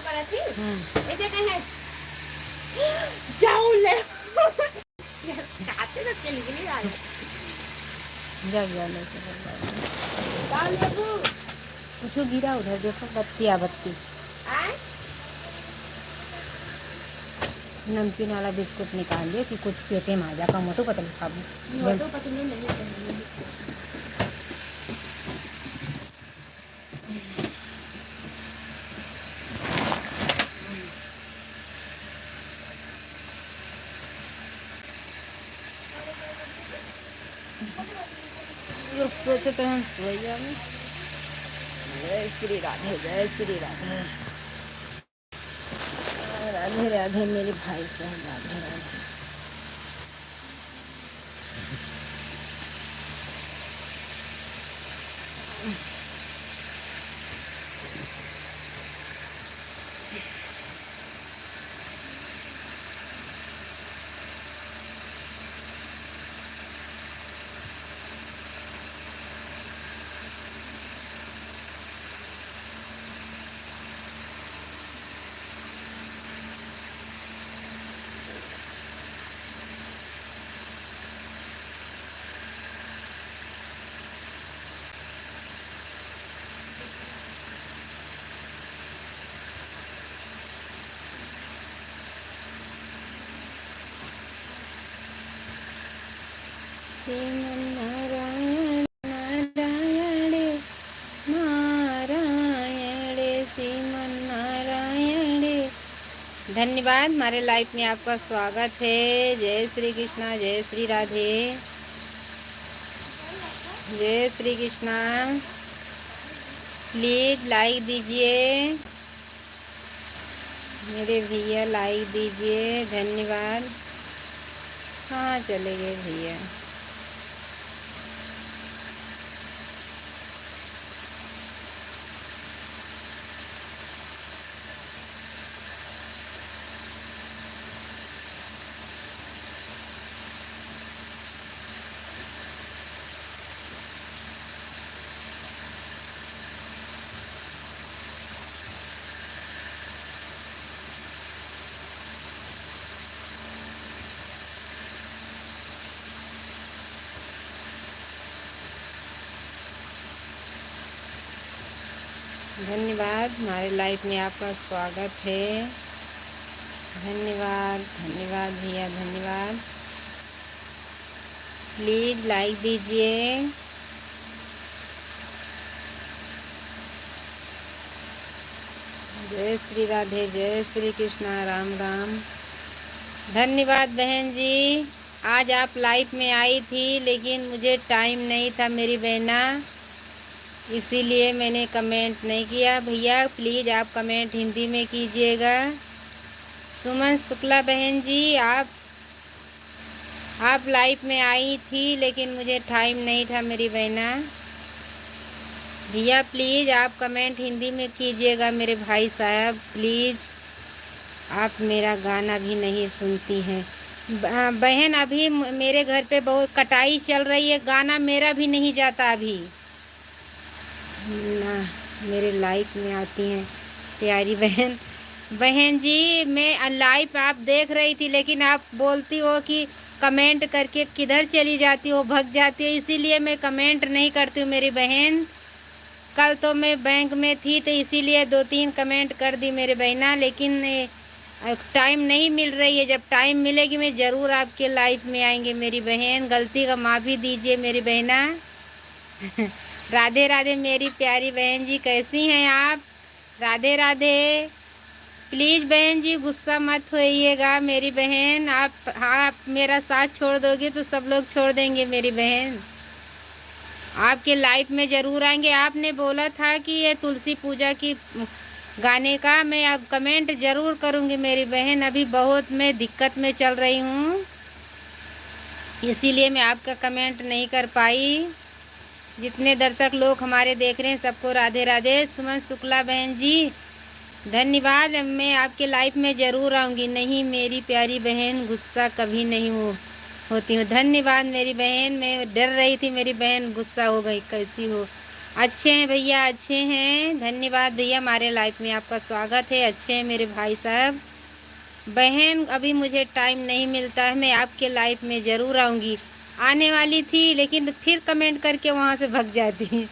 करा थी ऐसे कहे जाओ ले यार काटे तो चली गई यार जा गया लेके जाओ लेबू कुछ गिरा उधर देखो बत्ती बत्ती आए नमकीन वाला बिस्कुट निकाल दिए कि कुछ पेटे में आ जा का मोटो पतली खाबू मोटो पतली नहीं चाहिए सोचते हैं भैया में जय श्री राधे राधे राधे राधे मेरे भाई साहब राधे राधे। नारायण नारायण नारायण श्रीमन नारायण। धन्यवाद, हमारे लाइफ में आपका स्वागत है। जय श्री कृष्णा, जय श्री राधे, जय श्री कृष्णा। प्लीज लाइक दीजिए मेरे भैया, लाइक दीजिए। धन्यवाद। हाँ चले गए भैया। धन्यवाद, हमारे लाइफ में आपका स्वागत है। धन्यवाद धन्यवाद भैया, धन्यवाद। प्लीज़ लाइक दीजिए। जय श्री राधे, जय श्री कृष्णा, राम राम। धन्यवाद बहन जी। आज आप लाइफ में आई थी लेकिन मुझे टाइम नहीं था मेरी बहना, इसीलिए मैंने कमेंट नहीं किया। भैया प्लीज़ आप कमेंट हिंदी में कीजिएगा। सुमन शुक्ला बहन जी, आप लाइफ में आई थी लेकिन मुझे टाइम नहीं था मेरी बहना। भैया प्लीज़ आप कमेंट हिंदी में कीजिएगा मेरे भाई साहब, प्लीज़। आप मेरा गाना भी नहीं सुनती हैं बहन। अभी मेरे घर पे बहुत कटाई चल रही है, गाना मेरा भी नहीं जाता अभी ना। मेरे लाइफ में आती हैं प्यारी बहन। बहन जी मैं लाइव आप देख रही थी लेकिन आप बोलती हो कि कमेंट करके किधर चली जाती हो, भग जाती हो, इसीलिए मैं कमेंट नहीं करती हूँ मेरी बहन। कल तो मैं बैंक में थी तो इसीलिए 2-3 कमेंट कर दी मेरे बहना, लेकिन टाइम नहीं मिल रही है। जब टाइम मिलेगी मैं ज़रूर आपके लाइफ में आएंगे मेरी बहन। गलती का माफ़ी दीजिए मेरी बहना। राधे राधे मेरी प्यारी बहन जी, कैसी हैं आप? राधे राधे। प्लीज़ बहन जी गुस्सा मत होइएगा मेरी बहन। आप मेरा साथ छोड़ दोगे तो सब लोग छोड़ देंगे मेरी बहन। आपके लाइफ में ज़रूर आएंगे। आपने बोला था कि ये तुलसी पूजा की गाने का मैं अब कमेंट ज़रूर करूँगी मेरी बहन। अभी बहुत मैं दिक्कत में चल रही हूँ, इसीलिए मैं आपका कमेंट नहीं कर पाई। जितने दर्शक लोग हमारे देख रहे हैं सबको राधे राधे। सुमन शुक्ला बहन जी धन्यवाद। मैं आपके लाइफ में ज़रूर आऊँगी। नहीं मेरी प्यारी बहन, गुस्सा कभी नहीं होती हूँ। धन्यवाद मेरी बहन। मैं डर रही थी मेरी बहन गुस्सा हो गई, कैसी हो अच्छे हैं भैया, अच्छे हैं। धन्यवाद भैया, हमारे लाइफ में आपका स्वागत है। अच्छे हैं मेरे भाई साहब। बहन, अभी मुझे टाइम नहीं मिलता है, मैं आपके लाइफ में ज़रूर आऊँगी। आने वाली थी लेकिन फिर कमेंट करके वहाँ से भग जाती।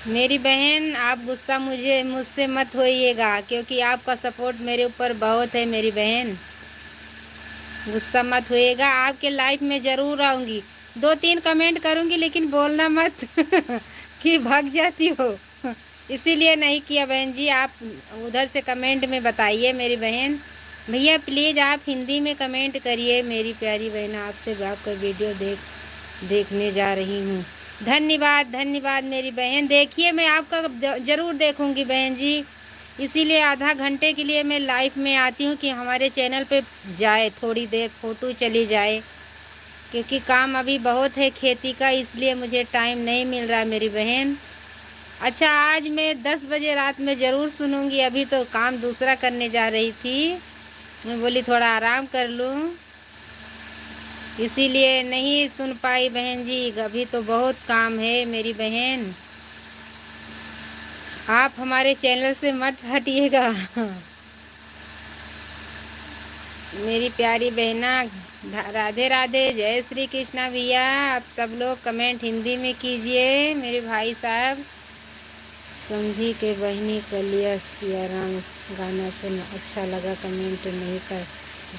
मेरी बहन, आप गुस्सा मुझसे मत होइएगा, क्योंकि आपका सपोर्ट मेरे ऊपर बहुत है। मेरी बहन, गुस्सा मत होइएगा, आपके लाइफ में ज़रूर आऊँगी। 2-3 कमेंट करूँगी लेकिन बोलना मत कि भाग जाती हो। इसीलिए नहीं किया बहन जी। आप उधर से कमेंट में बताइए मेरी बहन। भैया प्लीज़ आप हिंदी में कमेंट करिए। मेरी प्यारी बहन, आपसे आपका वीडियो देखने जा रही हूँ। धन्यवाद, धन्यवाद मेरी बहन। देखिए, मैं आपका ज़रूर देखूँगी बहन जी। इसीलिए आधा घंटे के लिए मैं लाइव में आती हूँ कि हमारे चैनल पे जाए, थोड़ी देर फ़ोटो चली जाए, क्योंकि काम अभी बहुत है खेती का, इसलिए मुझे टाइम नहीं मिल रहा है मेरी बहन। अच्छा, आज मैं 10 बजे रात में ज़रूर सुनूँगी। अभी तो काम दूसरा करने जा रही थी, मैं बोली थोड़ा आराम कर लूँ, इसीलिए नहीं सुन पाई बहन जी। अभी तो बहुत काम है मेरी बहन। आप हमारे चैनल से मत हटिएगा। मेरी प्यारी बहना, राधे राधे, जय श्री कृष्णा भैया। आप सब लोग कमेंट हिंदी में कीजिए मेरे भाई साहब। समधी के बहनी कलिया सियाराम गाना सुना, अच्छा लगा, कमेंट नहीं कर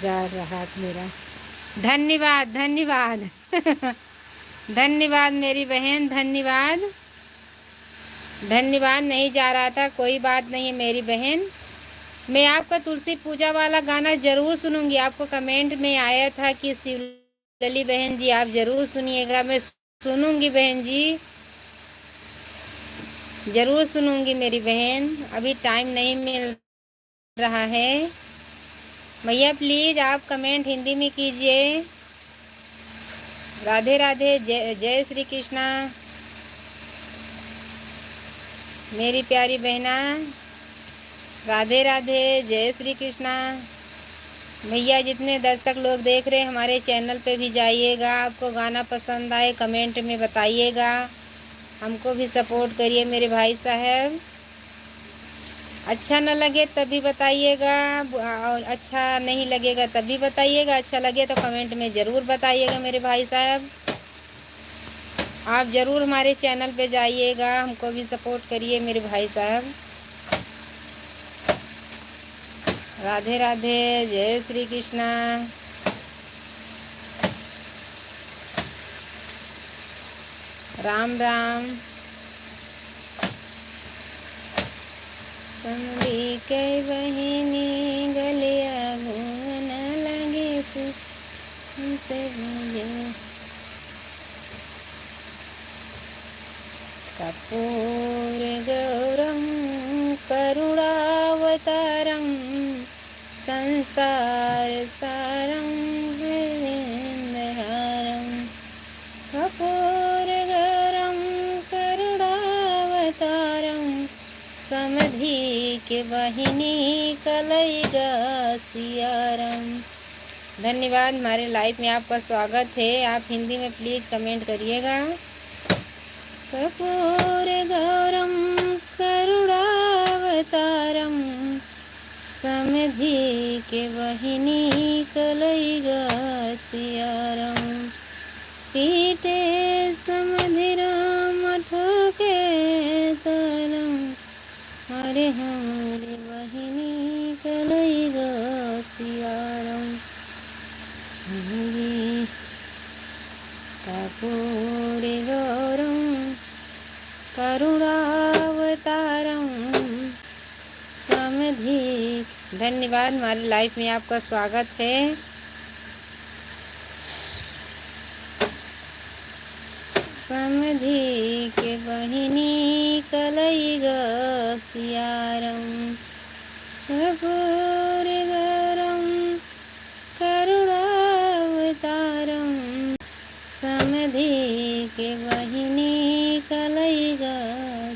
जा रहा मेरा। धन्यवाद, धन्यवाद। धन्यवाद मेरी बहन, धन्यवाद। धन्यवाद, नहीं जा रहा था, कोई बात नहीं है मेरी बहन। मैं आपका तुलसी पूजा वाला गाना ज़रूर सुनूंगी। आपको कमेंट में आया था कि शिवलली बहन जी आप ज़रूर सुनिएगा। मैं सुनूंगी बहन जी, ज़रूर सुनूंगी मेरी बहन। अभी टाइम नहीं मिल रहा है। भैया प्लीज़ आप कमेंट हिंदी में कीजिए। राधे राधे, जय श्री कृष्णा मेरी प्यारी बहना। राधे राधे, जय श्री कृष्णा। भैया जितने दर्शक लोग देख रहे हैं हमारे चैनल पे भी जाइएगा। आपको गाना पसंद आए कमेंट में बताइएगा, हमको भी सपोर्ट करिए मेरे भाई साहब। अच्छा न लगे तभी बताइएगा, और अच्छा नहीं लगेगा तभी बताइएगा। अच्छा लगे तो कमेंट में ज़रूर बताइएगा मेरे भाई साहब। आप ज़रूर हमारे चैनल पे जाइएगा, हमको भी सपोर्ट करिए मेरे भाई साहब। राधे राधे, जय श्री कृष्णा। राम राम। समधी के बहिनी गलिया घूमन लगे से कपूर गौरम करुणावतारम संसार सारं हृदयहारं। कपूर गौरम करुणावतारम समधी के बहिनी कलैगा सियारम। धन्यवाद, हमारे लाइव में आपका स्वागत है। आप हिंदी में प्लीज़ कमेंट करिएगा। कपूर गौरम करुणावतारम समधी के बहिनी कलैगा सियारम। पीटे समधि राम ठोके तारम, अरे हमारे बहिनी कलैगा सियारम। कपूर गौरम करुणावतारम समधी। धन्यवाद, हमारे लाइफ में आपका स्वागत है। समधी के बहिनी कलैगा सियारम। कपूर गौरम करुणावतारम समधी के बहिनी कलैगा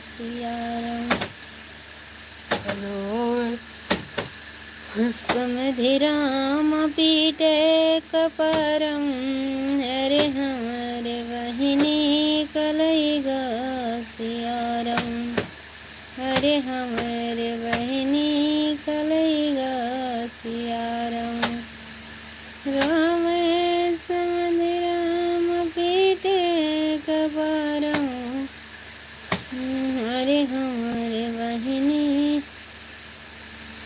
सियारम। समधि राम पीटे कपरम, अरे हमारे बहिनी कलईगा सियारम, अरे हमारे बहिनी कलईगा सियारम। राम समद राम पीटे कबारम, अरे हमारे बहिनी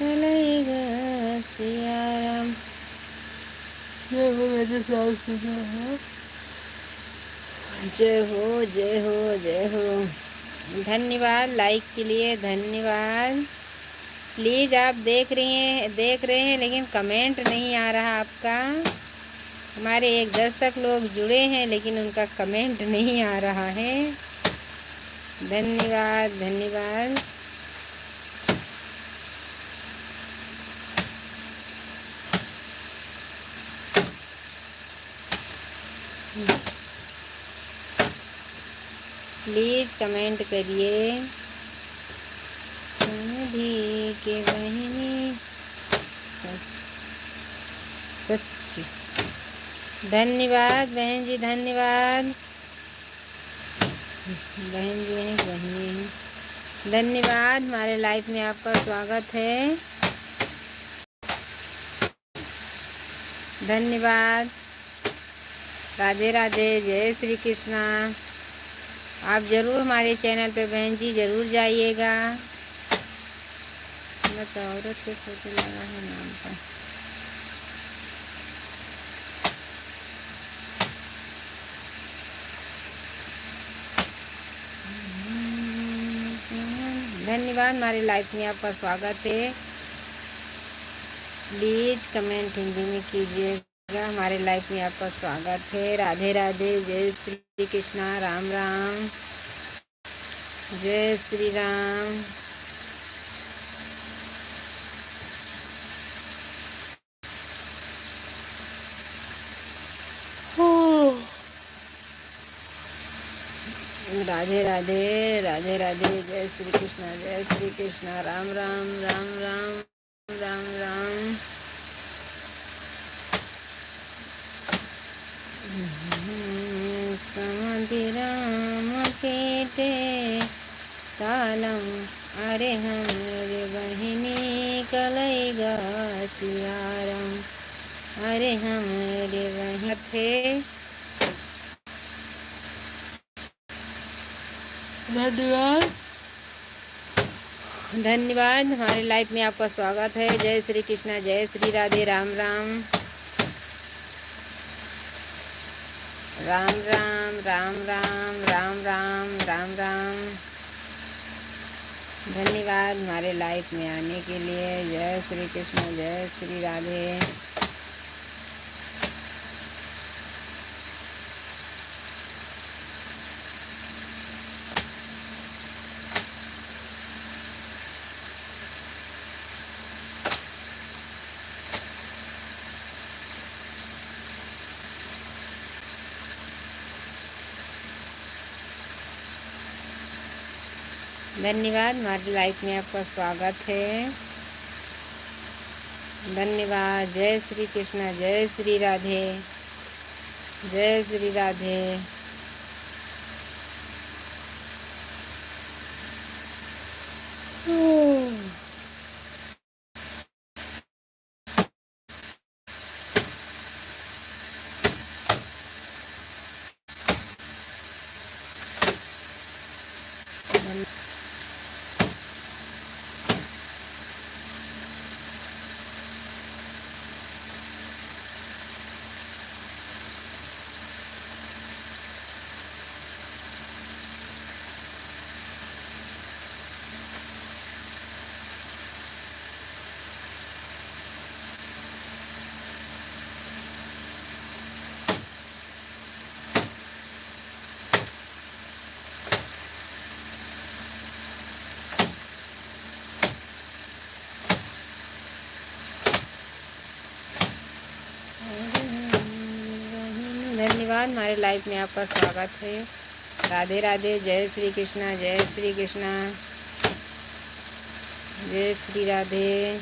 कलईगा सियारम। जय हो जय हो जय हो। धन्यवाद लाइक के लिए, धन्यवाद। प्लीज़ आप देख रहे हैं लेकिन कमेंट नहीं आ रहा आपका। हमारे एक दर्शक लोग जुड़े हैं लेकिन उनका कमेंट नहीं आ रहा है। धन्यवाद धन्यवाद। प्लीज़ कमेंट करिए। समधी के बहनी सच। धन्यवाद बहन जी, धन्यवाद बहन जी हैं बहनी हैं। धन्यवाद, हमारे लाइफ में आपका स्वागत है। धन्यवाद। राधे राधे, जय श्री कृष्णा। आप ज़रूर हमारे चैनल पे बहन जी ज़रूर जाइएगा। मैं तो औरत के फोटो लगा है नाम का। धन्यवाद, हमारे लाइफ में आपका स्वागत है। प्लीज़ कमेंट हिंदी में कीजिएगा। हमारे लाइफ में आपका स्वागत है। राधे राधे, जय श्री कृष्णा, राम राम, जय श्री राम। राधे राधे, राधे राधे, जय श्री कृष्णा, जय श्री कृष्णा, राम राम, राम राम, राम राम। समधि राम पेटे तालम, अरे हमारे बहिनी कलईगा सियारम, अरे हमारे बहन थे। धन्यवाद धन्यवाद, हमारे लाइफ में आपका स्वागत है। जय श्री कृष्णा, जय श्री राधे, राम राम, राम राम, राम राम, राम राम, राम राम। धन्यवाद हमारे लाइफ में आने के लिए। जय श्री कृष्ण, जय श्री राधे। धन्यवाद, हमारी लाइफ में आपका स्वागत है। धन्यवाद। जय श्री कृष्ण, जय श्री राधे, जय श्री राधे। धन्यवाद, हमारे लाइफ में आपका स्वागत है। राधे राधे, जय श्री कृष्णा, जय श्री कृष्णा, जय श्री राधे।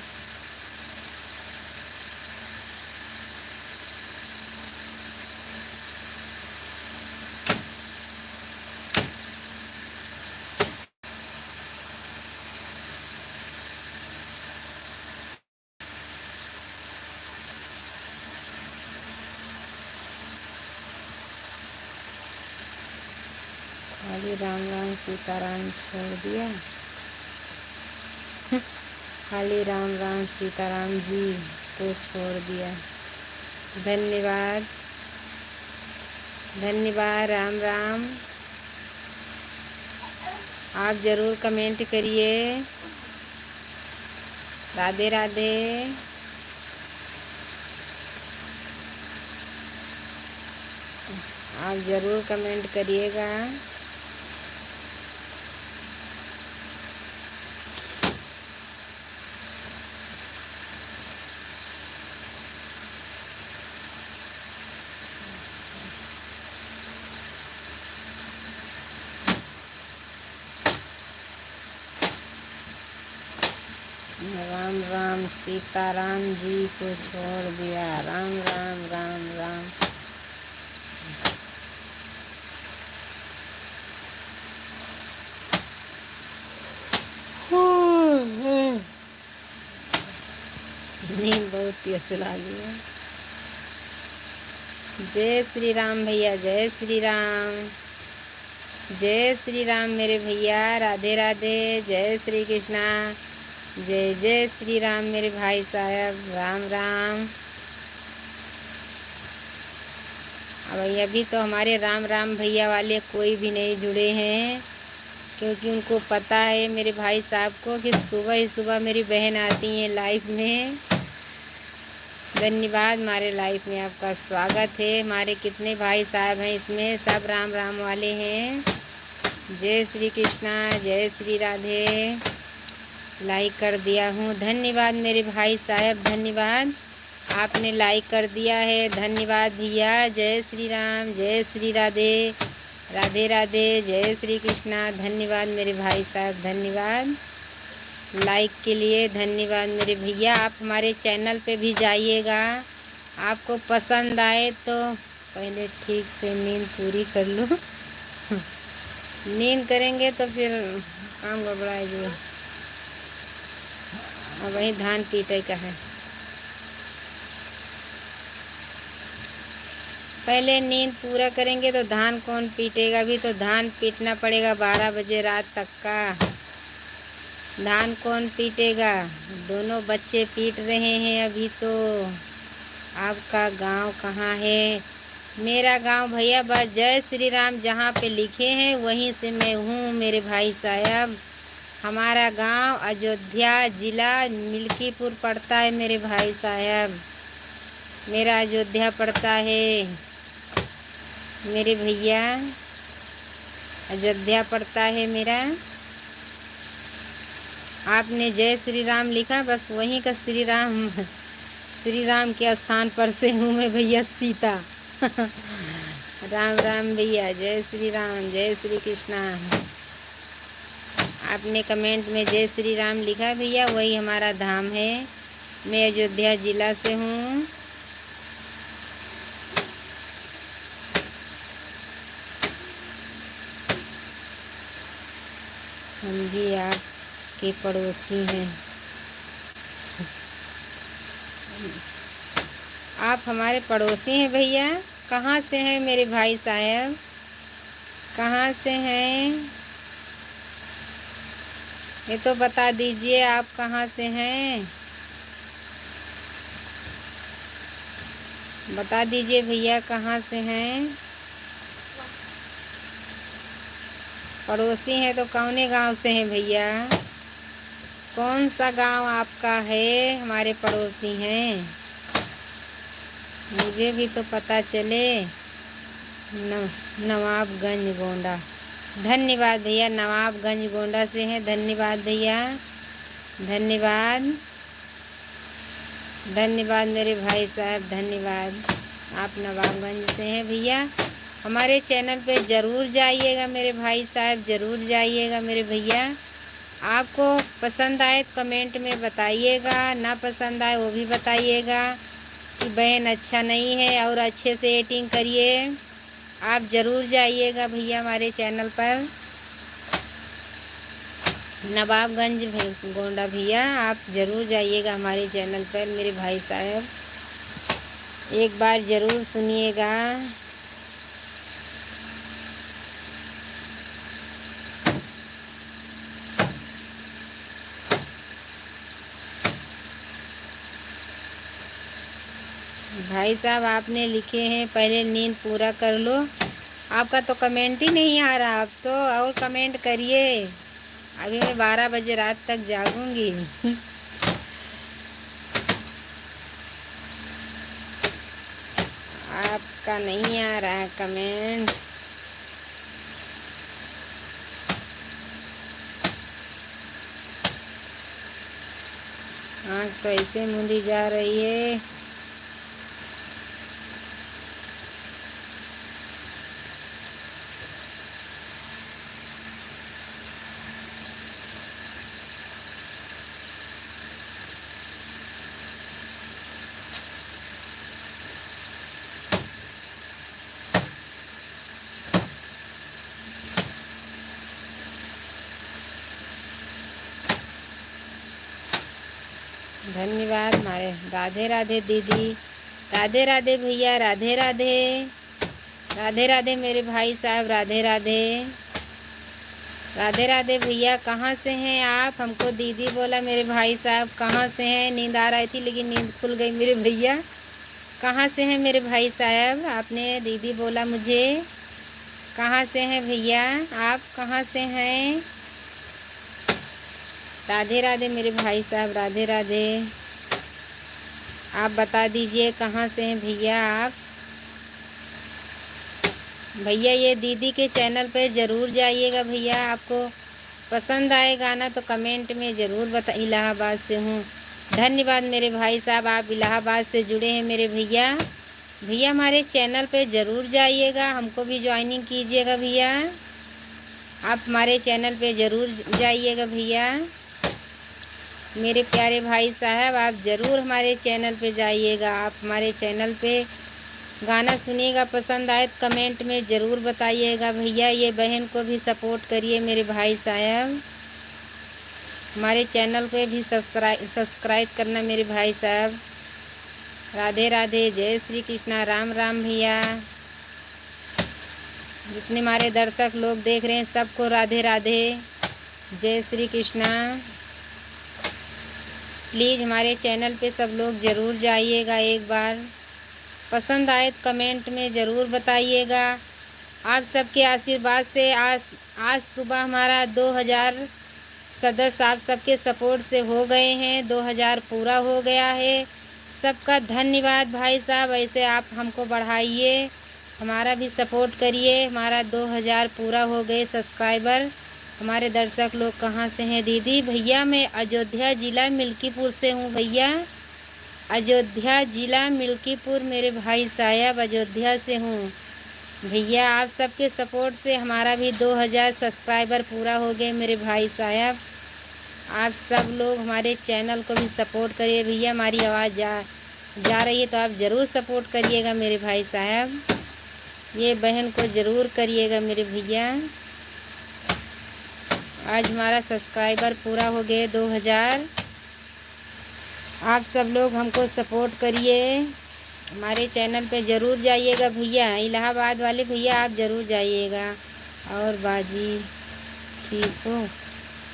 खाली राम राम सीताराम छोड़ दिया। खाली राम राम सीताराम जी को छोड़ दिया। धन्यवाद धन्यवाद। राम राम। आप ज़रूर कमेंट करिए। राधे राधे। आप ज़रूर कमेंट करिएगा। राम राम सीताराम जी को छोड़ दिया। राम राम राम राम। नींद बहुत तेज लगी है। जय श्री राम भैया, जय श्री राम, जय श्री राम मेरे भैया। राधे राधे। जय श्री कृष्णा। जय जय श्री राम मेरे भाई साहब। राम राम। अब अभी तो हमारे राम राम भैया वाले कोई भी नहीं जुड़े हैं, क्योंकि उनको पता है मेरे भाई साहब को कि सुबह ही सुबह मेरी बहन आती है लाइफ में। धन्यवाद। हमारे लाइफ में आपका स्वागत है। हमारे कितने भाई साहब हैं इसमें, सब राम राम वाले हैं। जय श्री कृष्णा, जय श्री राधे। लाइक कर दिया हूँ। धन्यवाद मेरे भाई साहब, धन्यवाद। आपने लाइक कर दिया है, धन्यवाद भैया। जय श्री राम, जय श्री राधे। राधे राधे। जय श्री कृष्णा। धन्यवाद मेरे भाई साहब, धन्यवाद लाइक के लिए। धन्यवाद मेरे भैया। आप हमारे चैनल पे भी जाइएगा। आपको पसंद आए तो पहले ठीक से नींद पूरी कर लो। नींद करेंगे तो फिर काम गड़बड़ाएगी। और वही धान पीटे का है। पहले नींद पूरा करेंगे तो धान कौन पीटेगा। अभी तो धान पीटना पड़ेगा 12 बजे रात तक का। धान कौन पीटेगा। दोनों बच्चे पीट रहे हैं अभी तो। आपका गांव कहाँ है। मेरा गांव भैया बस जय श्री राम जहाँ पे लिखे हैं वहीं से मैं हूँ मेरे भाई साहब। हमारा गांव अयोध्या जिला मिल्कीपुर पड़ता है मेरे भाई साहब। मेरा अयोध्या पड़ता है मेरे भैया, अयोध्या पड़ता है मेरा। आपने जय श्री राम लिखा, बस वहीं का श्री राम के स्थान पर से हूँ मैं भैया, सीता। राम राम भैया। जय श्री राम, जय श्री कृष्णा। आपने कमेंट में जय श्री राम लिखा भैया, वही हमारा धाम है। मैं अयोध्या जिला से हूँ। हम भी आपके पड़ोसी हैं। आप हमारे पड़ोसी हैं भैया। कहाँ से हैं मेरे भाई साहब, कहाँ से हैं ये तो बता दीजिए। आप कहाँ से हैं बता दीजिए भैया, कहाँ से हैं। पड़ोसी हैं तो कौने गांव से हैं भैया। कौन सा गांव आपका है। हमारे पड़ोसी हैं, मुझे भी तो पता चले। नवाबगंज गोंडा। धन्यवाद भैया, नवाबगंज गोंडा से हैं। धन्यवाद भैया, धन्यवाद धन्यवाद मेरे भाई साहब, धन्यवाद। आप नवाबगंज से हैं भैया। हमारे चैनल पे ज़रूर जाइएगा मेरे भाई साहब, ज़रूर जाइएगा मेरे भैया। आपको पसंद आए तो कमेंट में बताइएगा, ना पसंद आए वो भी बताइएगा कि बहन अच्छा नहीं है और अच्छे से एडिटिंग करिए। आप ज़रूर जाइएगा भैया हमारे चैनल पर। नवाबगंज गोंडा भैया, आप ज़रूर जाइएगा हमारे चैनल पर मेरे भाई साहब। एक बार ज़रूर सुनिएगा। भाई साहब आपने लिखे हैं पहले नींद पूरा कर लो। आपका तो कमेंट ही नहीं आ रहा, आप तो और कमेंट करिए। अभी मैं 12 बजे रात तक जागूंगी। आपका नहीं आ रहा है कमेंट। आँख तो ऐसे मूंदी जा रही है। धन्यवाद हमारे। राधे राधे दीदी, राधे राधे भैया, राधे राधे, राधे राधे मेरे भाई साहब, राधे राधे, राधे राधे भैया। कहाँ से हैं आप? हमको दीदी बोला मेरे भाई साहब। कहाँ से हैं? नींद आ रही थी लेकिन नींद खुल गई मेरे भैया। कहाँ से हैं मेरे भाई साहब? आपने दीदी बोला मुझे। कहाँ से हैं भैया आप? कहाँ से हैं? राधे राधे मेरे भाई साहब, राधे राधे। आप बता दीजिए कहाँ से हैं भैया आप? भैया ये दीदी के चैनल पे ज़रूर जाइएगा भैया। आपको पसंद आए गाना तो कमेंट में ज़रूर बता। इलाहाबाद से हूँ। धन्यवाद मेरे भाई साहब, आप इलाहाबाद से जुड़े हैं मेरे भैया। भैया हमारे चैनल पे ज़रूर जाइएगा, हमको भी ज्वाइनिंग कीजिएगा भैया। आप हमारे चैनल पे ज़रूर जाइएगा भैया। मेरे प्यारे भाई साहब आप ज़रूर हमारे चैनल पे जाइएगा। आप हमारे चैनल पे गाना सुनिएगा, पसंद आए तो कमेंट में ज़रूर बताइएगा भैया। ये बहन को भी सपोर्ट करिए मेरे भाई साहब। हमारे चैनल पे भी सब्सक्राइब करना मेरे भाई साहब। राधे राधे, जय श्री कृष्णा, राम राम भैया। जितने हमारे दर्शक लोग देख रहे हैं सबको राधे राधे, जय श्री कृष्णा। प्लीज़ हमारे चैनल पे सब लोग ज़रूर जाइएगा एक बार। पसंद आए तो कमेंट में ज़रूर बताइएगा। आप सबके आशीर्वाद से आज सुबह हमारा 2000 सदस्य आप सबके सपोर्ट से हो गए हैं। 2000 पूरा हो गया है। सबका धन्यवाद भाई साहब। ऐसे आप हमको बढ़ाइए, हमारा भी सपोर्ट करिए। हमारा 2000 पूरा हो गए सब्सक्राइबर। हमारे दर्शक लोग कहाँ से हैं दीदी? भैया मैं अयोध्या ज़िला मिल्कीपुर से हूँ भैया। अयोध्या ज़िला मिल्कीपुर मेरे भाई साहब, अयोध्या से हूँ भैया। आप सबके सपोर्ट से हमारा भी 2000 सब्सक्राइबर पूरा हो गए मेरे भाई साहब। आप सब लोग हमारे चैनल को भी सपोर्ट करिए भैया। हमारी आवाज़ जा रही है तो आप ज़रूर सपोर्ट करिएगा मेरे भाई साहब। ये बहन को ज़रूर करिएगा मेरे भैया। आज हमारा सब्सक्राइबर पूरा हो गए 2000। आप सब लोग हमको सपोर्ट करिए। हमारे चैनल पे ज़रूर जाइएगा भैया। इलाहाबाद वाले भैया आप ज़रूर जाइएगा। और बाजी ठीक हो?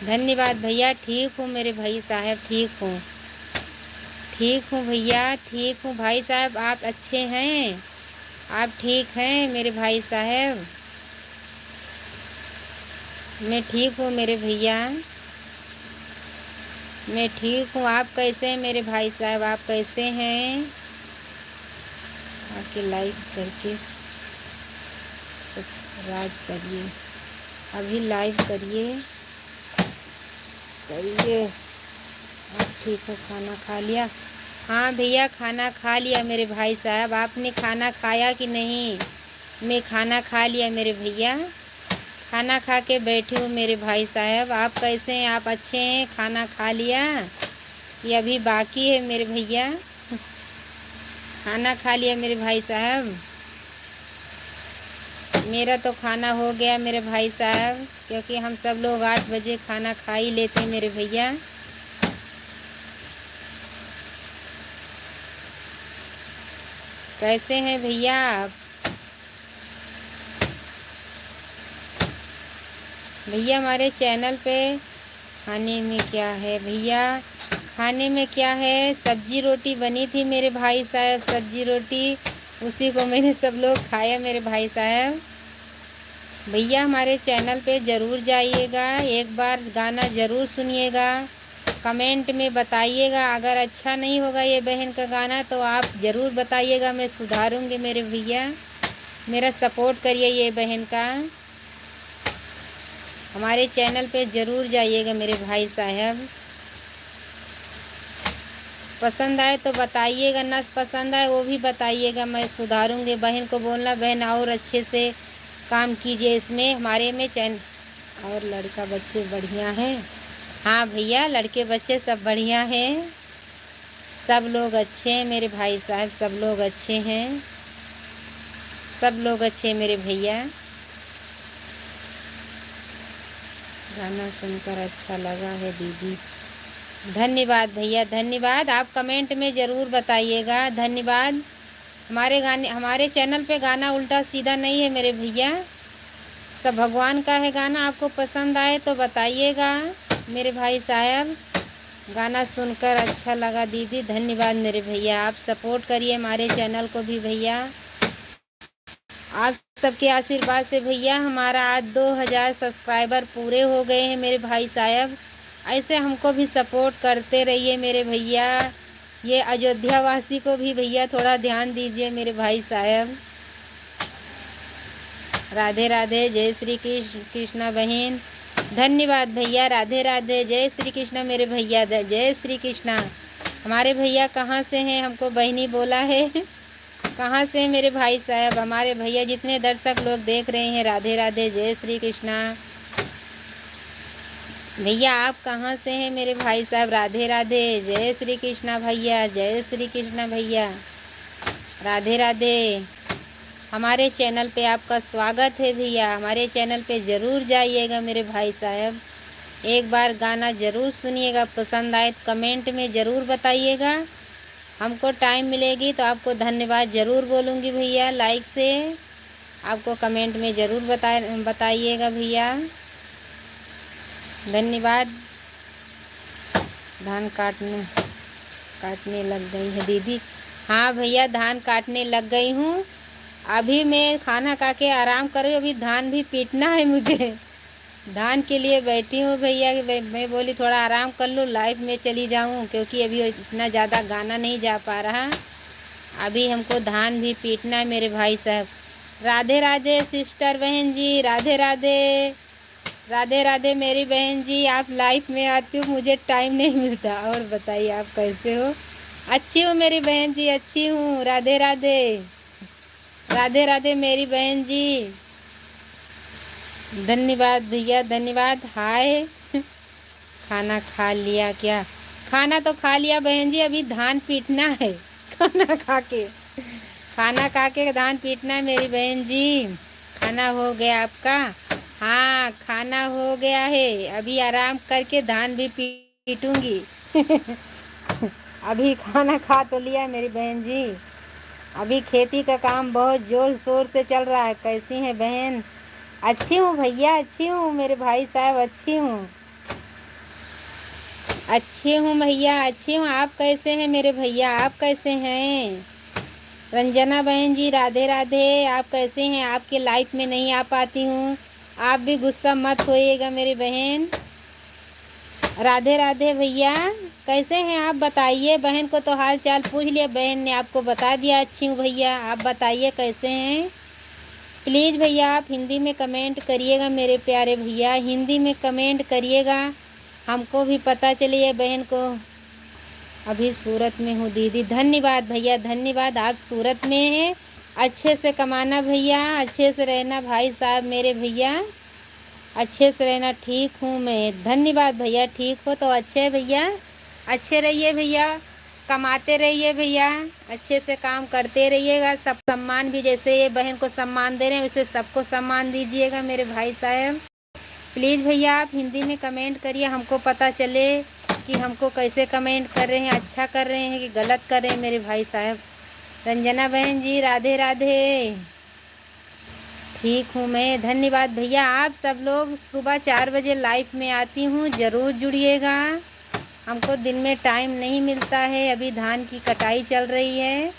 धन्यवाद भैया। ठीक हूँ मेरे भाई साहब, ठीक हूँ, ठीक हूँ भैया, ठीक हूँ भाई साहब। आप अच्छे हैं? आप ठीक हैं मेरे भाई साहब? मैं ठीक हूँ मेरे भैया, मैं ठीक हूँ। आप कैसे हैं मेरे भाई साहब? आप कैसे हैं? आके लाइक करके राज करिए, अभी लाइव करिए करिए। आप ठीक हो? खाना खा लिया? हाँ भैया खाना खा लिया मेरे भाई साहब। आपने खाना खाया कि नहीं? मैं खाना खा लिया मेरे भैया। खाना खा के बैठी हूँ मेरे भाई साहब। आप कैसे हैं? आप अच्छे हैं? खाना खा लिया? ये अभी बाकी है मेरे भैया। खाना खा लिया मेरे भाई साहब। मेरा तो खाना हो गया मेरे भाई साहब, क्योंकि हम सब लोग 8 बजे खाना खा ही लेते हैं मेरे भैया। कैसे हैं भैया आप? भैया हमारे चैनल पे खाने में क्या है भैया? खाने में क्या है? सब्जी रोटी बनी थी मेरे भाई साहब, सब्जी रोटी, उसी को मैंने सब लोग खाया मेरे भाई साहब। भैया हमारे चैनल पे ज़रूर जाइएगा, एक बार गाना ज़रूर सुनिएगा, कमेंट में बताइएगा। अगर अच्छा नहीं होगा ये बहन का गाना तो आप ज़रूर बताइएगा, मैं सुधारूंगी मेरे भैया। मेरा सपोर्ट करिए ये बहन का। हमारे चैनल पे ज़रूर जाइएगा मेरे भाई साहब। पसंद आए तो बताइएगा, ना पसंद आए वो भी बताइएगा, मैं सुधारूंगी। बहन को बोलना बहन और अच्छे से काम कीजिए इसमें, हमारे में चैन। और लड़का बच्चे बढ़िया हैं? हाँ भैया, लड़के बच्चे सब बढ़िया हैं, सब लोग अच्छे हैं मेरे भाई साहब, सब लोग अच्छे हैं, सब लोग अच्छे मेरे भैया। गाना सुनकर अच्छा लगा है दीदी, धन्यवाद भैया, धन्यवाद। आप कमेंट में ज़रूर बताइएगा, धन्यवाद। हमारे चैनल पे गाना उल्टा सीधा नहीं है मेरे भैया, सब भगवान का है गाना। आपको पसंद आए तो बताइएगा मेरे भाई साहब। गाना सुनकर अच्छा लगा दीदी, धन्यवाद मेरे भैया। आप सपोर्ट करिए हमारे चैनल को भी भैया, आप सबके आशीर्वाद से भैया हमारा आज 2000 सब्सक्राइबर पूरे हो गए हैं मेरे भाई साहब। ऐसे हमको भी सपोर्ट करते रहिए मेरे भैया। ये अयोध्या वासी को भी भैया थोड़ा ध्यान दीजिए मेरे भाई साहब। राधे राधे, जय श्री कृष्णा बहन, धन्यवाद भैया, राधे राधे, जय श्री कृष्णा मेरे भैया, जय श्री कृष्णा। हमारे भैया कहाँ से हैं? हमको बहनी बोला है। कहाँ से मेरे भाई साहब? हमारे भैया जितने दर्शक लोग देख रहे हैं, राधे राधे, जय श्री कृष्णा। भैया आप कहाँ से हैं मेरे भाई साहब? राधे राधे, जय श्री कृष्णा भैया, जय श्री कृष्णा भैया, राधे राधे। हमारे चैनल पे आपका स्वागत है भैया, हमारे चैनल पे ज़रूर जाइएगा मेरे भाई साहब, एक बार गाना ज़रूर सुनिएगा, पसंद आए तो कमेंट में ज़रूर बताइएगा। हमको टाइम मिलेगी तो आपको धन्यवाद ज़रूर बोलूँगी भैया, लाइक से आपको कमेंट में ज़रूर बताइएगा भैया, धन्यवाद। धान काटने लग गई है दीदी। हाँ भैया, धान काटने लग गई हूँ। अभी मैं खाना खा के आराम कर रही हूँ, अभी धान भी पीटना है मुझे, धान के लिए बैठी हूँ भैया। मैं बोली थोड़ा आराम कर लूँ, लाइव में चली जाऊँ, क्योंकि अभी इतना ज़्यादा गाना नहीं जा पा रहा। अभी हमको धान भी पीटना है मेरे भाई साहब। राधे राधे सिस्टर बहन जी, राधे राधे, राधे राधे मेरी बहन जी। आप लाइव में आती हो, मुझे टाइम नहीं मिलता। और बताइए आप कैसे हो? अच्छी हूँ मेरी बहन जी, अच्छी हूँ, राधे राधे, राधे राधे मेरी बहन जी, धन्यवाद भैया, धन्यवाद। हाय, खाना खा लिया क्या? खाना तो खा लिया बहन जी, अभी धान पीटना है। खाना खा के धान पीटना है मेरी बहन जी। खाना हो गया आपका? हाँ खाना हो गया है, अभी आराम करके धान भी पीटूंगी। अभी खाना खा तो लिया मेरी बहन जी, अभी खेती का काम बहुत जोर शोर से चल रहा है। कैसी हैं बहन? अच्छी हूँ भैया, अच्छी हूँ मेरे भाई साहब, अच्छी हूँ, अच्छी हूँ भैया, अच्छी हूँ। आप कैसे हैं मेरे भैया? आप कैसे हैं? रंजना बहन जी राधे राधे, आप कैसे हैं? आपके लाइफ में नहीं आ पाती हूँ, आप भी गुस्सा मत होइएगा मेरी बहन। राधे राधे भैया, कैसे हैं आप? बताइए। बहन को तो हाल चाल पूछ लिया, बहन ने आपको बता दिया अच्छी हूँ भैया। आप बताइए कैसे हैं? प्लीज़ भैया आप हिंदी में कमेंट करिएगा मेरे प्यारे भैया, हिंदी में कमेंट करिएगा, हमको भी पता चलिए बहन को। अभी सूरत में हूँ दीदी, धन्यवाद भैया, धन्यवाद। आप सूरत में हैं, अच्छे से कमाना भैया, अच्छे से रहना भाई साहब मेरे भैया, अच्छे से रहना। ठीक हूँ मैं, धन्यवाद भैया। ठीक हो तो अच्छे भैया, अच्छे रहिए भैया, कमाते रहिए भैया, अच्छे से काम करते रहिएगा। सब सम्मान भी जैसे ये बहन को सम्मान दे रहे हैं वैसे सबको सम्मान दीजिएगा मेरे भाई साहब। प्लीज़ भैया आप हिंदी में कमेंट करिए, हमको पता चले कि हमको कैसे कमेंट कर रहे हैं, अच्छा कर रहे हैं कि गलत कर रहे हैं मेरे भाई साहब। रंजना बहन जी राधे राधे, ठीक हूँ मैं, धन्यवाद भैया। आप सब लोग सुबह 4 बजे लाइव में आती हूँ, ज़रूर जुड़िएगा, हमको दिन में टाइम नहीं मिलता है, अभी धान की कटाई चल रही है।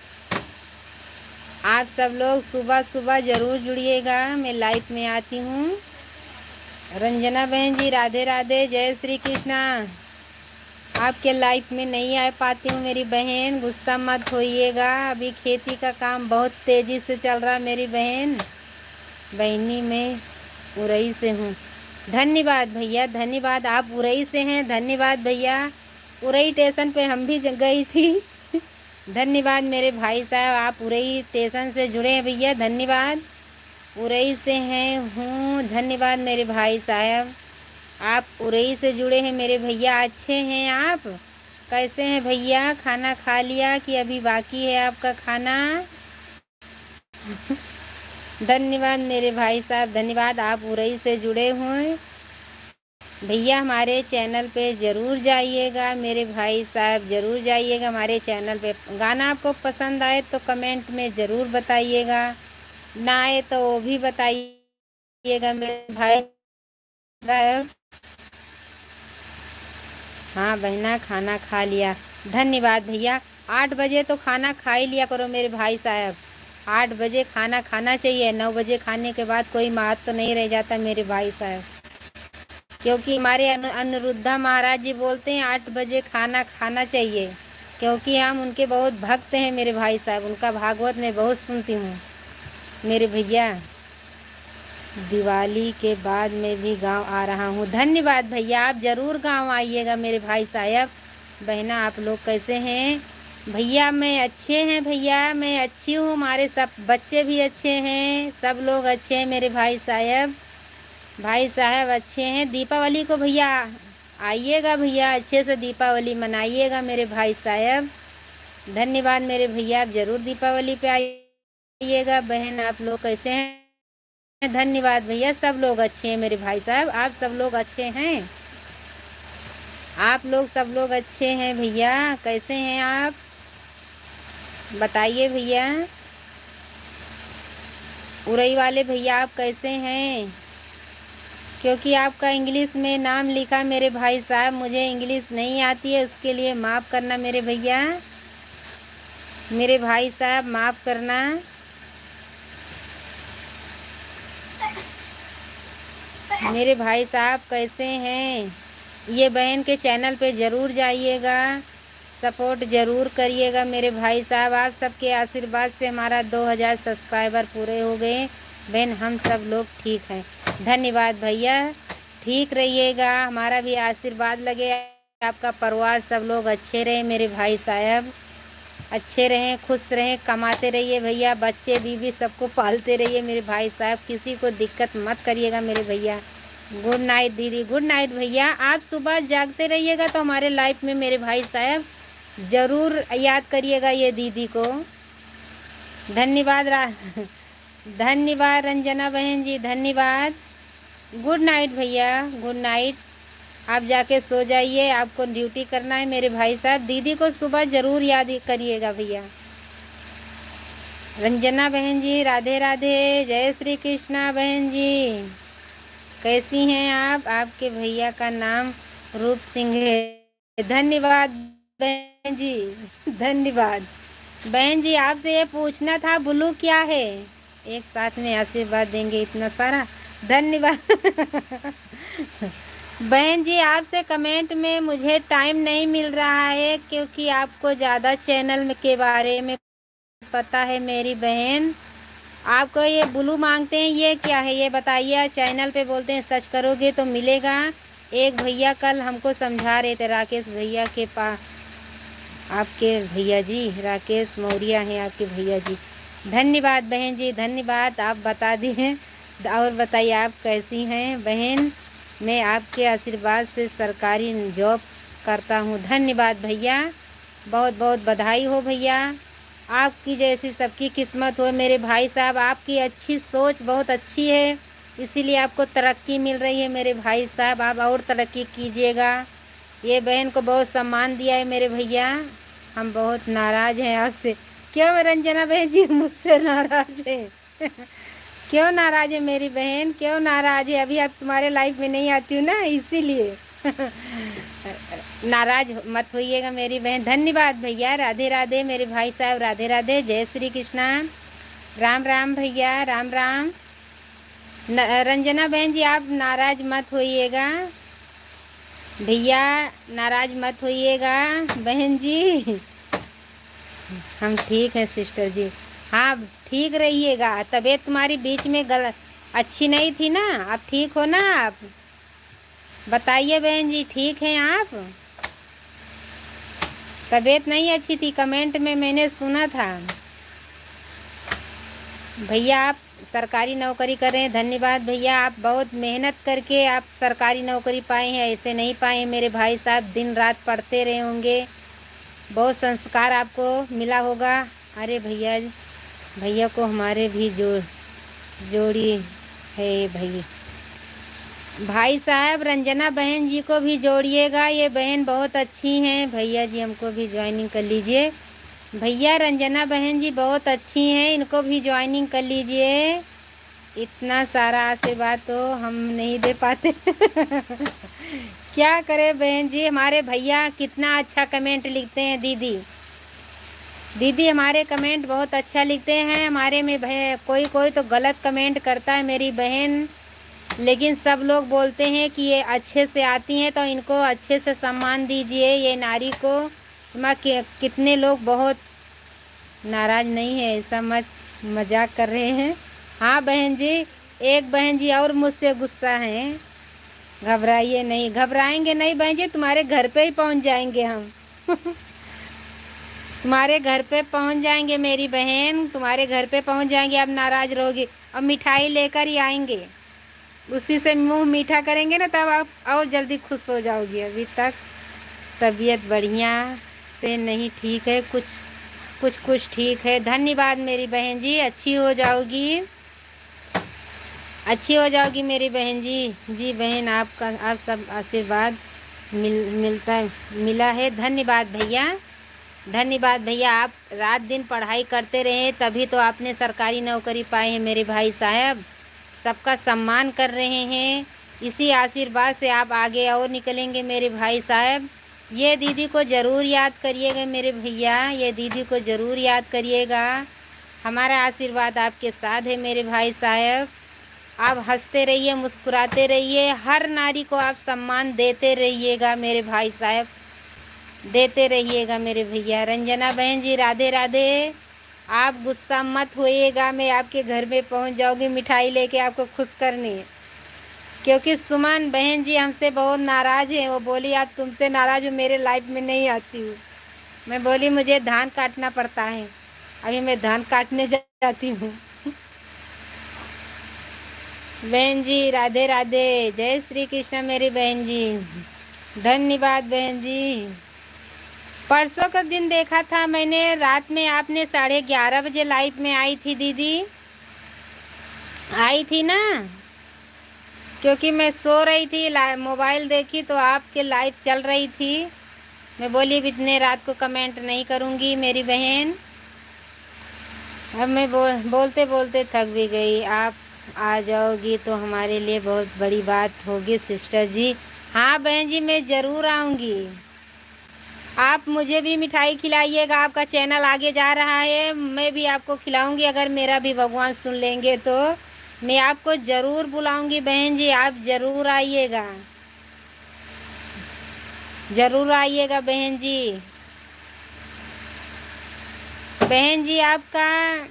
आप सब लोग सुबह सुबह ज़रूर जुड़िएगा, मैं लाइव में आती हूँ। रंजना बहन जी राधे राधे, जय श्री कृष्णा। आपके लाइफ में नहीं आ पाती हूँ मेरी बहन, गुस्सा मत होइएगा, अभी खेती का काम बहुत तेज़ी से चल रहा है मेरी बहन। बहनी मैं उरई से हूँ। धन्यवाद भैया, धन्यवाद। आप उरई से हैं, धन्यवाद भैया। उरई स्टेशन पे हम भी गई थी। धन्यवाद मेरे भाई साहब, आप उरई स्टेशन से जुड़े हैं भैया, धन्यवाद। उरई से हैं हूँ, धन्यवाद मेरे भाई साहब, आप उरई से जुड़े हैं मेरे भैया। अच्छे हैं आप? कैसे हैं भैया? खाना खा लिया कि अभी बाकी है आपका खाना? धन्यवाद मेरे भाई साहब, धन्यवाद। आप उरई से जुड़े हुए भैया, हमारे चैनल पे ज़रूर जाइएगा मेरे भाई साहब, ज़रूर जाइएगा हमारे चैनल पे। गाना आपको पसंद आए तो कमेंट में ज़रूर बताइएगा, ना आए तो वो भी बताइएगा मेरे भाई साहब। हाँ बहना, खाना खा लिया, धन्यवाद भैया। 8 बजे तो खाना खा ही लिया करो मेरे भाई साहब, 8 बजे खाना खाना चाहिए। 9 बजे खाने के बाद कोई बात तो नहीं रह जाता मेरे भाई साहब, क्योंकि हमारे अनिरुद्धा महाराज जी बोलते हैं 8 बजे खाना खाना चाहिए, क्योंकि हम उनके बहुत भक्त हैं मेरे भाई साहब, उनका भागवत मैं बहुत सुनती हूँ मेरे भैया। दिवाली के बाद मैं भी गांव आ रहा हूँ, धन्यवाद भैया। आप ज़रूर गांव आइएगा मेरे भाई साहब। बहना आप लोग कैसे हैं भैया? मैं अच्छे हैं भैया, मैं अच्छी हूँ, हमारे सब बच्चे भी अच्छे हैं, सब लोग अच्छे हैं मेरे भाई साहब। भाई साहब अच्छे हैं। दीपावली को भैया आइएगा भैया, अच्छे से दीपावली मनाइएगा मेरे भाई साहब। धन्यवाद मेरे भैया, आप ज़रूर दीपावली पे आइएगा। बहन आप लोग कैसे हैं? धन्यवाद भैया, सब लोग अच्छे हैं मेरे भाई साहब, आप सब लोग अच्छे हैं? आप लोग सब लोग अच्छे हैं भैया, कैसे हैं आप बताइए भैया। उरई वाले भैया आप कैसे हैं? क्योंकि आपका इंग्लिश में नाम लिखा मेरे भाई साहब, मुझे इंग्लिश नहीं आती है, उसके लिए माफ़ करना मेरे भैया, मेरे भाई साहब माफ़ करना। मेरे भाई साहब कैसे हैं? ये बहन के चैनल पे ज़रूर जाइएगा, सपोर्ट ज़रूर करिएगा मेरे भाई साहब। आप सबके आशीर्वाद से हमारा 2000 सब्सक्राइबर पूरे हो गए। बहन हम सब लोग ठीक हैं, धन्यवाद भैया, ठीक रहिएगा, हमारा भी आशीर्वाद लगे, आपका परिवार सब लोग अच्छे रहे मेरे भाई साहब, अच्छे रहें, खुश रहें, कमाते रहिए भैया, बच्चे बीवी सबको पालते रहिए मेरे भाई साहब, किसी को दिक्कत मत करिएगा मेरे भैया। गुड नाइट दीदी, गुड नाइट भैया। आप सुबह जागते रहिएगा तो हमारे लाइफ में मेरे भाई साहब ज़रूर याद करिएगा ये दीदी को। धन्यवाद धन्यवाद रंजना बहन जी, धन्यवाद। गुड नाइट भैया, गुड नाइट। आप जाके सो जाइए, आपको ड्यूटी करना है मेरे भाई साहब। दीदी को सुबह ज़रूर याद करिएगा भैया। रंजना बहन जी राधे राधे, जय श्री कृष्णा बहन जी, कैसी हैं आप? आपके भैया का नाम रूप सिंह है, धन्यवाद बहन जी, धन्यवाद। बहन जी आपसे ये पूछना था ब्लू क्या है? एक साथ में आशीर्वाद देंगे इतना सारा, धन्यवाद। बहन जी आपसे कमेंट में मुझे टाइम नहीं मिल रहा है, क्योंकि आपको ज़्यादा चैनल में के बारे में पता है मेरी बहन। आपको ये ब्लू मांगते हैं, ये क्या है ये बताइए। चैनल पे बोलते हैं सर्च करोगे तो मिलेगा। एक भैया कल हमको समझा रहे थे, राकेश भैया के पास, आपके भैया जी राकेश मौर्य हैं आपके भैया जी। धन्यवाद बहन जी, धन्यवाद, आप बता दिए। और बताइए आप कैसी हैं बहन? मैं आपके आशीर्वाद से सरकारी जॉब करता हूँ, धन्यवाद भैया, बहुत बहुत बधाई हो भैया, आपकी जैसी सबकी किस्मत हो मेरे भाई साहब। आपकी अच्छी सोच बहुत अच्छी है, इसीलिए आपको तरक्की मिल रही है मेरे भाई साहब, आप और तरक्की कीजिएगा। ये बहन को बहुत सम्मान दिया है मेरे भैया, हम बहुत नाराज़ हैं आपसे। क्यों रंजना बहन जी मुझसे नाराज़ है? क्यों नाराज़ है मेरी बहन, क्यों नाराज़ है? अभी आप तुम्हारे लाइफ में नहीं आती हूँ ना, इसीलिए नाराज मत होइएगा मेरी बहन। धन्यवाद भैया, राधे राधे मेरे भाई साहब, राधे राधे, जय श्री कृष्णा, राम राम भैया, राम राम। रंजना बहन जी आप नाराज मत होइएगा भैया, नाराज मत होइएगा बहन जी। हम ठीक है सिस्टर जी। हाँ ठीक रहिएगा, तबीयत तुम्हारी बीच में अच्छी नहीं थी ना, अब ठीक हो ना आप? बताइए बहन जी, ठीक हैं आप? तबीयत नहीं अच्छी थी, कमेंट में मैंने सुना था। भैया आप सरकारी नौकरी कर रहे हैं, धन्यवाद भैया, आप बहुत मेहनत करके आप सरकारी नौकरी पाए हैं, ऐसे नहीं पाए मेरे भाई साहब, दिन रात पढ़ते रहे होंगे, बहुत संस्कार आपको मिला होगा। अरे भैया, भैया को हमारे भी जोड़ी है भाई साहब, रंजना बहन जी को भी जोड़िएगा, ये बहन बहुत अच्छी हैं। भैया जी हमको भी ज्वाइनिंग कर लीजिए भैया, रंजना बहन जी बहुत अच्छी हैं, इनको भी ज्वाइनिंग कर लीजिए। इतना सारा आशीर्वाद तो हम नहीं दे पाते। क्या करें बहन जी, हमारे भैया कितना अच्छा कमेंट लिखते हैं। दीदी हमारे कमेंट बहुत अच्छा लिखते हैं, हमारे में कोई तो गलत कमेंट करता है मेरी बहन, लेकिन सब लोग बोलते हैं कि ये अच्छे से आती हैं, तो इनको अच्छे से सम्मान दीजिए, ये नारी को। कितने लोग बहुत नाराज नहीं है, ऐसा मत, मजाक कर रहे हैं। हाँ बहन जी, एक बहन जी और मुझसे गुस्सा हैं, घबराइए नहीं, घबराएंगे नहीं बहन जी, तुम्हारे घर पे ही पहुंच जाएंगे हम। तुम्हारे घर पे पहुंच जाएंगे मेरी बहन, तुम्हारे घर पे पहुंच जाएंगे, अब नाराज रहोगी। अब मिठाई लेकर ही आएंगे, उसी से मुंह मीठा करेंगे ना, तब आप और जल्दी खुश हो जाओगी। अभी तक तबीयत बढ़िया से नहीं ठीक है, कुछ ठीक है। धन्यवाद मेरी बहन जी, अच्छी हो जाओगी, अच्छी हो जाओगी मेरी बहन जी। जी बहन, आपका आप सब आशीर्वाद मिला है। धन्यवाद भैया, धन्यवाद भैया, आप रात दिन पढ़ाई करते रहे, तभी तो आपने सरकारी नौकरी पाई है मेरे भाई साहब, सबका सम्मान कर रहे हैं, इसी आशीर्वाद से आप आगे और निकलेंगे मेरे भाई साहब। ये दीदी को ज़रूर याद करिएगा मेरे भैया, ये दीदी को ज़रूर याद करिएगा, हमारा आशीर्वाद आपके साथ है मेरे भाई साहब। आप हंसते रहिए, मुस्कुराते रहिए, हर नारी को आप सम्मान देते रहिएगा मेरे भाई साहब, देते रहिएगा मेरे भैया। रंजना बहन जी राधे राधे, आप गुस्सा मत होइएगा, मैं आपके घर में पहुंच जाऊंगी मिठाई लेके आपको खुश करने, क्योंकि सुमन बहन जी हमसे बहुत नाराज़ हैं, वो बोली आप तुमसे नाराज़ हो, मेरे लाइफ में नहीं आती हूँ। मैं बोली मुझे धान काटना पड़ता है, अभी मैं धान काटने जाती हूँ। बहन जी राधे राधे, जय श्री कृष्ण मेरी बहन जी, धन्यवाद बहन जी। परसों का दिन देखा था मैंने, रात में आपने 11:30 बजे लाइव में आई थी दीदी, आई थी ना, क्योंकि मैं सो रही थी, मोबाइल देखी तो आपके लाइव चल रही थी, मैं बोली अब इतने रात को कमेंट नहीं करूँगी मेरी बहन। अब मैं बोलते बोलते थक भी गई, आप आ जाओगी तो हमारे लिए बहुत बड़ी बात होगी सिस्टर जी। हाँ बहन जी, मैं ज़रूर आऊँगी, आप मुझे भी मिठाई खिलाइएगा, आपका चैनल आगे जा रहा है, मैं भी आपको खिलाऊंगी, अगर मेरा भी भगवान सुन लेंगे तो मैं आपको ज़रूर बुलाऊंगी बहन जी, आप ज़रूर आइएगा, ज़रूर आइएगा बहन जी। बहन जी आपका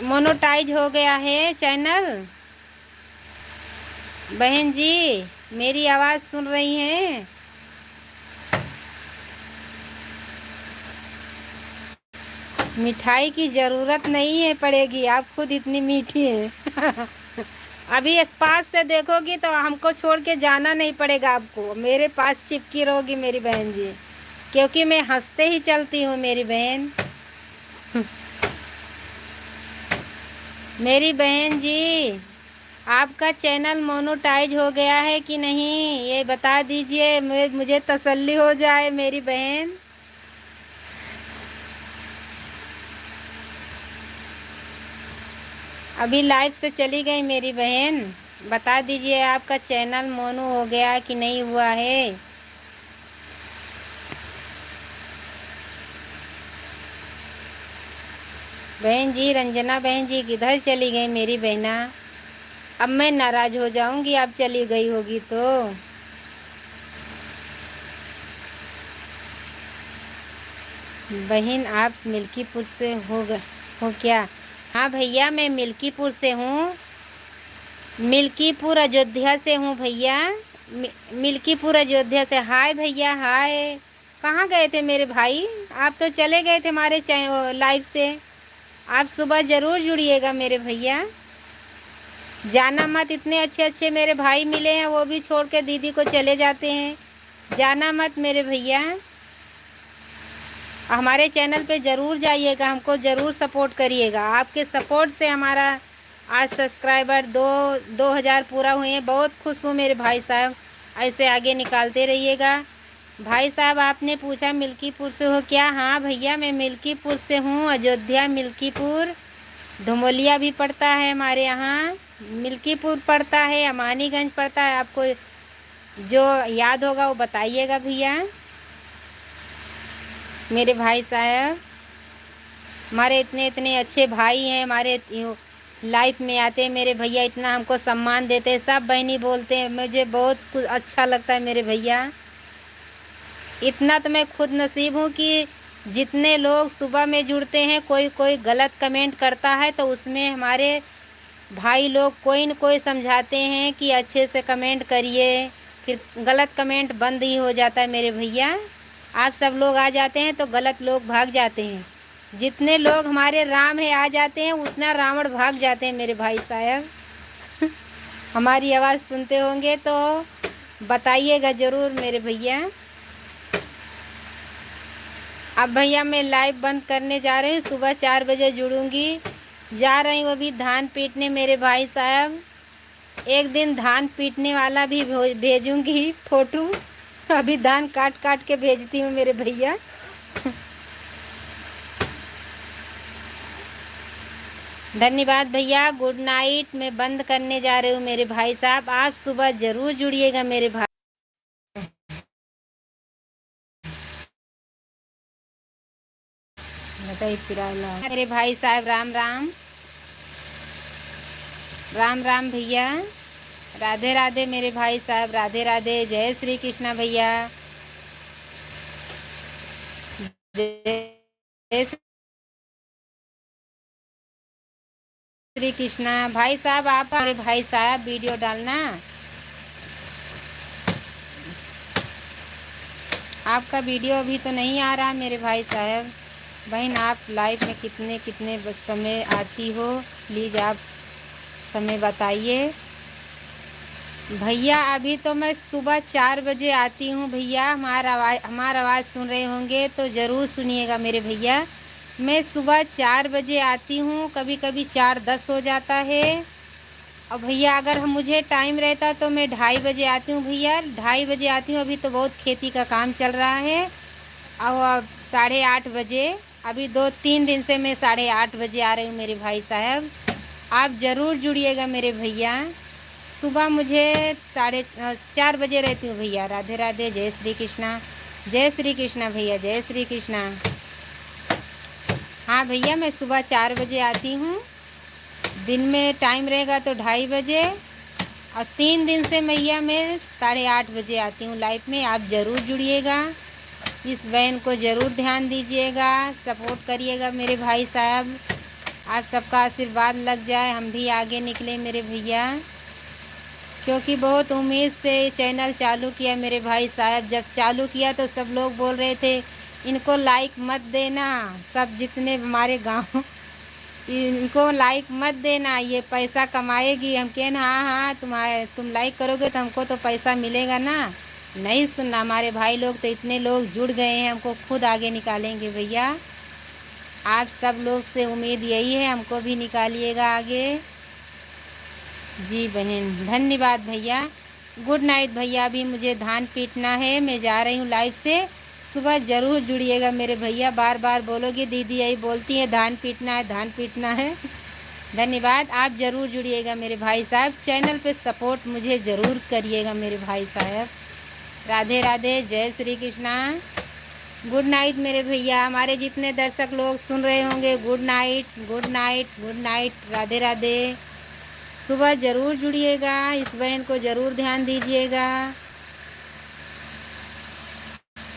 मोनेटाइज हो गया है चैनल, बहन जी मेरी आवाज़ सुन रही हैं? मिठाई की ज़रूरत नहीं है पड़ेगी, आप खुद इतनी मीठी हैं। अभी इस पास से देखोगी तो हमको छोड़ के जाना नहीं पड़ेगा आपको, मेरे पास चिपकी रहोगी मेरी बहन जी, क्योंकि मैं हंसते ही चलती हूँ मेरी बहन। मेरी बहन जी आपका चैनल मोनेटाइज हो गया है कि नहीं, ये बता दीजिए, मुझे तसल्ली हो जाए मेरी बहन। अभी लाइव से चली गई मेरी बहन। बता दीजिए आपका चैनल मोनू हो गया कि नहीं हुआ है। बहन जी, रंजना बहन जी किधर चली गई मेरी बहना? अब मैं नाराज हो जाऊंगी आप चली गई होगी तो। बहन आप मिल्कीपुर से हो क्या? हाँ भैया, मैं मिल्कीपुर से हूँ। मिल्कीपुर अयोध्या से हूँ भैया। मिल्कीपुर अयोध्या से। हाय भैया हाय। कहाँ गए थे मेरे भाई? आप तो चले गए थे हमारे लाइव से। आप सुबह ज़रूर जुड़िएगा मेरे भैया, जाना मत। इतने अच्छे अच्छे मेरे भाई मिले हैं, वो भी छोड़ के दीदी को चले जाते हैं। जाना मत मेरे भैया। हमारे चैनल पे ज़रूर जाइएगा, हमको ज़रूर सपोर्ट करिएगा। आपके सपोर्ट से हमारा आज सब्सक्राइबर 2000 पूरा हुए हैं। बहुत खुश हूँ मेरे भाई साहब, ऐसे आगे निकालते रहिएगा। भाई साहब आपने पूछा मिल्कीपुर से हो क्या? हाँ भैया, मैं मिल्कीपुर से हूँ। अयोध्या मिल्कीपुर, धुमोलिया भी पड़ता है हमारे यहाँ। मिल्कीपुर पड़ता है, अमानीगंज पड़ता है। आपको जो याद होगा वो बताइएगा भैया। मेरे भाई साहब, हमारे इतने इतने अच्छे भाई हैं, हमारे लाइफ में आते हैं मेरे भैया, इतना हमको सम्मान देते हैं। सब बहनी बोलते हैं, मुझे बहुत कुछ अच्छा लगता है मेरे भैया। इतना तो मैं खुद नसीब हूँ कि जितने लोग सुबह में जुड़ते हैं, कोई कोई गलत कमेंट करता है तो उसमें हमारे भाई लोग कोई न कोई समझाते हैं कि अच्छे से कमेंट करिए, फिर गलत कमेंट बंद ही हो जाता है मेरे भैया। आप सब लोग आ जाते हैं तो गलत लोग भाग जाते हैं। जितने लोग हमारे राम है आ जाते हैं, उतना रावण भाग जाते हैं मेरे भाई साहब। हमारी आवाज़ सुनते होंगे तो बताइएगा ज़रूर मेरे भैया। अब भैया मैं लाइव बंद करने जा रही हूँ, सुबह 4 बजे जुड़ूंगी। जा रही हूँ अभी धान पीटने मेरे भाई साहब। एक दिन धान पीटने वाला भी भेजूंगी फोटो। अभी धान काट काट के भेजती हूँ मेरे भैया। धन्यवाद भैया, गुड नाइट। मैं बंद करने जा रही हूँ मेरे भाई साहब। आप सुबह ज़रूर जुड़िएगा मेरे भाई। मेरे भाई साहब राम राम। राम राम भैया, राधे राधे मेरे भाई साहब, राधे राधे। जय श्री कृष्णा भैया, जय श्री कृष्णा। भाई साहब आप मेरे भाई साहब वीडियो डालना। आपका वीडियो अभी तो नहीं आ रहा मेरे भाई साहब। बहन आप लाइव में कितने कितने समय आती हो, प्लीज़ आप समय बताइए। भैया अभी तो मैं सुबह 4 बजे आती हूँ भैया। हमारा आवाज़ सुन रहे होंगे तो ज़रूर सुनिएगा मेरे भैया। मैं सुबह 4 बजे आती हूँ, कभी कभी 4:10 हो जाता है। और भैया अगर मुझे टाइम रहता तो मैं 2:30 बजे आती हूँ भैया, 2:30 बजे आती हूँ। अभी तो बहुत खेती का काम चल रहा है। और अब 8:30 बजे, अभी 2-3 दिन से मैं 8:30 बजे आ रही हूँ मेरे भाई साहब। आप ज़रूर जुड़िएगा मेरे भैया। सुबह मुझे 4:30 बजे रहती हूँ भैया। राधे राधे, जय श्री कृष्णा। जय श्री कृष्णा भैया, जय श्री कृष्णा। हाँ भैया, मैं सुबह 4 बजे आती हूँ। दिन में टाइम रहेगा तो 2:30 बजे। और 3 दिन से भैया मैं 8:30 बजे आती हूँ लाइव में। आप ज़रूर जुड़िएगा, इस बहन को ज़रूर ध्यान दीजिएगा, सपोर्ट करिएगा मेरे भाई साहब। आप सबका आशीर्वाद लग जाए, हम भी आगे निकले मेरे भैया। क्योंकि बहुत उम्मीद से चैनल चालू किया मेरे भाई साहब। जब चालू किया तो सब लोग बोल रहे थे इनको लाइक मत देना, सब जितने हमारे गांव इनको लाइक मत देना, ये पैसा कमाएगी। हम कहें हाँ हाँ, तुम लाइक करोगे तो हमको तो पैसा मिलेगा ना। नहीं सुनना हमारे भाई लोग, तो इतने लोग जुड़ गए हैं, हमको खुद आगे निकालेंगे भैया। आप सब लोग से उम्मीद यही है, हमको भी निकालिएगा आगे। जी बहन, धन्यवाद भैया। गुड नाइट भैया। अभी मुझे धान पीटना है, मैं जा रही हूँ लाइव से। सुबह ज़रूर जुड़िएगा मेरे भैया। बार बार बोलोगे दीदी, यही बोलती है धान पीटना है, धान पीटना है। धन्यवाद। आप ज़रूर जुड़िएगा मेरे भाई साहब, चैनल पे सपोर्ट मुझे ज़रूर करिएगा मेरे भाई साहब। राधे राधे, जय श्री कृष्णा। गुड नाइट मेरे भैया, हमारे जितने दर्शक लोग सुन रहे होंगे, good night, good night, good night, Radhe Radhe. सुबह ज़रूर जुड़िएगा, इस बहन को ज़रूर ध्यान दीजिएगा।